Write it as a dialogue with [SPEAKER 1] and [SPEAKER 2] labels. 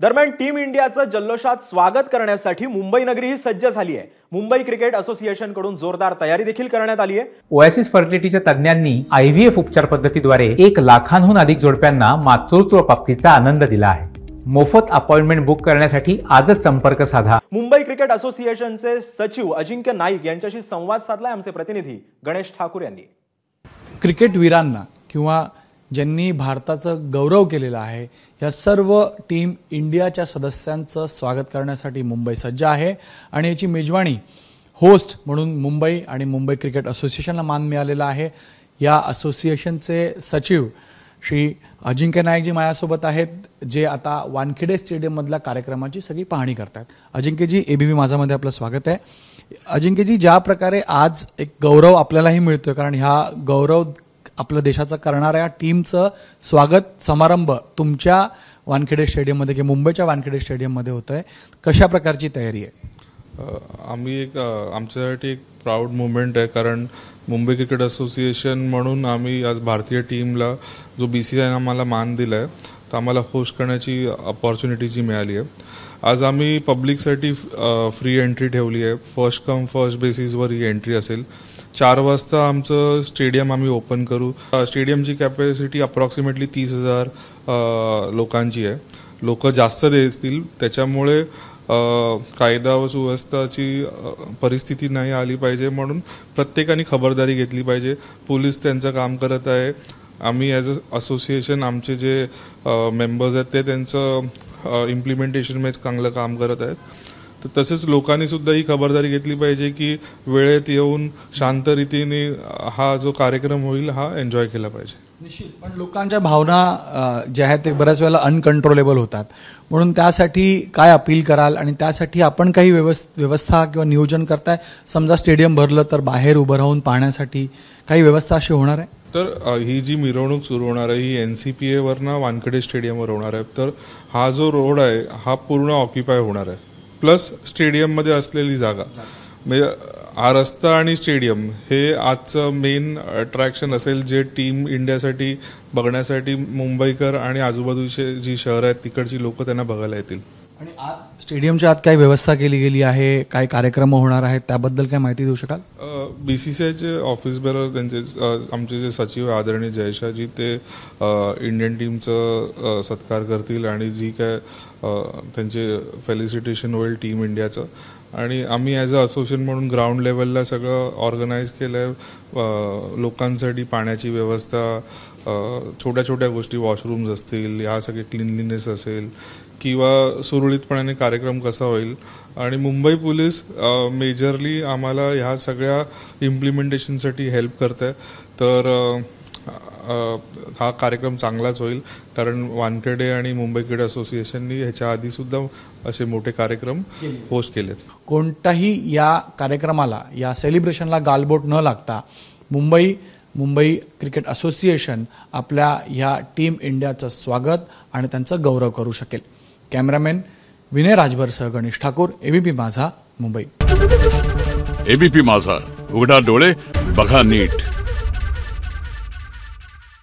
[SPEAKER 1] दरम्यान टीम इंडियाचं जल्लोषात स्वागत करण्यासाठी मुंबई नगरी ही सज्ज झाली आहे। मुंबई क्रिकेट असोसिएशन कडून जोरदार तयारी देखील करण्यात आली आहे।
[SPEAKER 2] ओएसिस फर्टिलिटीच्या तज्ञांनी आयव्हीएफ उपचार पद्धतीद्वारे 1 लाखांहून अधिक जोडप्यांना मातृत्व प्राप्तीचा आनंद दिला आहे। मोफत अपॉइंटमेंट बुक करण्यासाठी आजच संपर्क साधा।
[SPEAKER 1] मुंबई क्रिकेट असोसिएशनचे सचिव अजिंक्य नाईक यांच्याशी संवाद साधला आमचे प्रतिनिधी गणेश ठाकूर यांनी।
[SPEAKER 3] क्रिकेट वीरांना किंवा ज्यांनी भारताचं गौरव केलेला आहे या सर्व टीम इंडियाच्या सदस्यांचं स्वागत करण्यासाठी मुंबई सज्ज आहे आणि याची मेजवानी होस्ट म्हणून मुंबई आणि मुंबई क्रिकेट असोसिएशनला मान मिळालेला आहे। या असोसिएशनचे सचिव श्री अजिंक्य नाईक जी माझ्यासोबत आहेत, जे आता वानखेडे स्टेडियम मधल्या कार्यक्रमाची सगळी पाहणी करतात। अजिंक्यजी, एबीपी माझामध्ये आपलं स्वागत आहे। अजिंक्यजी, ज्या प्रकारे आज एक गौरव आपल्यालाही मिळतोय, कारण ह्या गौरव आपल्या देशाचं करणाऱ्या टीमचं स्वागत समारंभ तुमच्या वानखेडे स्टेडियममध्ये किंवा मुंबईच्या वानखेडे स्टेडियममध्ये होतोय, कशा प्रकारची तयारी आहे?
[SPEAKER 4] आम्ही आमच्यासाठी एक प्राऊड मोमेंट आहे, कारण मुंबई क्रिकेट असोसिएशन म्हणून आम्ही आज भारतीय टीमला जो BCCI आम्हाला मान दिला आहे तर आम्हाला होस्ट करण्याची अपॉर्च्युनिटी जी मिळाली आहे। आज आम्ही पब्लिकसाठी फ्री एंट्री ठेवली आहे। फर्स्ट कम फर्स्ट बेसिसवर ही एंट्री असेल। 4 वाजता आमचं स्टेडियम आम्ही ओपन करू। स्टेडियमची कॅपॅसिटी अप्रॉक्सिमेटली 30,000 लोकांची आहे। लोक जास्त देतील, त्याच्यामुळे कायदा व सुव्यवस्थेची परिस्थिती नाही आली पाहिजे, म्हणून प्रत्येकाने खबरदारी घेतली पाहिजे। पोलीस त्यांचं काम करत आहे। आम्ही ॲज अ असोसिएशन आमचे जे मेंबर्स आहेत ते त्यांचं इम्प्लिमेंटेशनमध्ये चांगलं काम करत आहेत। तर तसेच लोकांनी सुद्धा ही खबरदारी घेतली पाहिजे की वेळेत येऊन शांत रीतीने हा जो कार्यक्रम होईल हा एन्जॉय केला पाहिजे।
[SPEAKER 3] निश्चित, पण लोकांच्या भावना ज्या आहेत ते बऱ्याच वेळेला अनकंट्रोलेबल होतात, म्हणून त्यासाठी काय अपील कराल आणि त्यासाठी आपण काही व्यवस्था किंवा नियोजन करताय? समजा स्टेडियम भरलं तर बाहेर उभं राहून पाहण्यासाठी काही व्यवस्था अशी होणार आहे?
[SPEAKER 4] तर ही जी मिरवणूक सुरू होणार आहे ही NCPA वरनं वानखेडे स्टेडियमवर होणार आहे। तर हा जो रोड आहे हा पूर्ण ऑक्युपाय होणार आहे, प्लस स्टेडियममध्ये असलेली जागा, म्हणजे हा रस्ता आणि स्टेडियम हे आजचं मेन अट्रॅक्शन असेल, जे टीम इंडियासाठी बघण्यासाठी मुंबईकर आणि आजूबाजूचे जी शहर आहेत तिकडची लोक त्यांना बघायला येतील।
[SPEAKER 3] आणि आज स्टेडियमच्या आत काही व्यवस्था केली गेली आहे, काय कार्यक्रम होणार आहेत, त्याबद्दल काय माहिती देऊ शकाल?
[SPEAKER 4] BCCIचे ऑफिस बेअरर त्यांचे आमचे जे सचिव आदरणीय जयशाजी ते इंडियन टीमचं सत्कार करतील आणि जी काय त्यांचे फेलिसिटेशन होईल टीम इंडियाचं। आणि आम्ही ॲज अ असोसिएशन म्हणून ग्राउंड लेवलला सगळं ऑर्गनाईज केलं आहे। लोकांसाठी पाण्याची व्यवस्था, छोट्या छोट्या गोष्टी, वॉशरूम्स असतील, ह्या सगळे क्लिनलीनेस असेल किंवा सुरळीतपणे कार्यक्रम कसा होईल। आणि मुंबई पोलीस मेजरली आम्हाला ह्या सगळ्या इम्प्लिमेंटेशनसाठी हेल्प करत आहे। तर हा कार्यक्रम चांगलाच होईल, कारण वानखेडे आणि मुंबई क्रिकेट असोसिएशननी ह्याच्या आधी सुद्धा असे मोठे कार्यक्रम होस्ट केलेत।
[SPEAKER 3] कोणताही या कार्यक्रमाला, या सेलिब्रेशनला गालबोट न लागता मुंबई क्रिकेट असोसिएशन आपल्या या टीम इंडियाचं स्वागत आणि त्यांचं गौरव करू शकेल। कॅमेरामॅन विनय राजभरसह गणेश ठाकूर, एबीपी माझा, मुंबई।
[SPEAKER 5] एबीपी माझा, उघडा डोळे बघा नीट।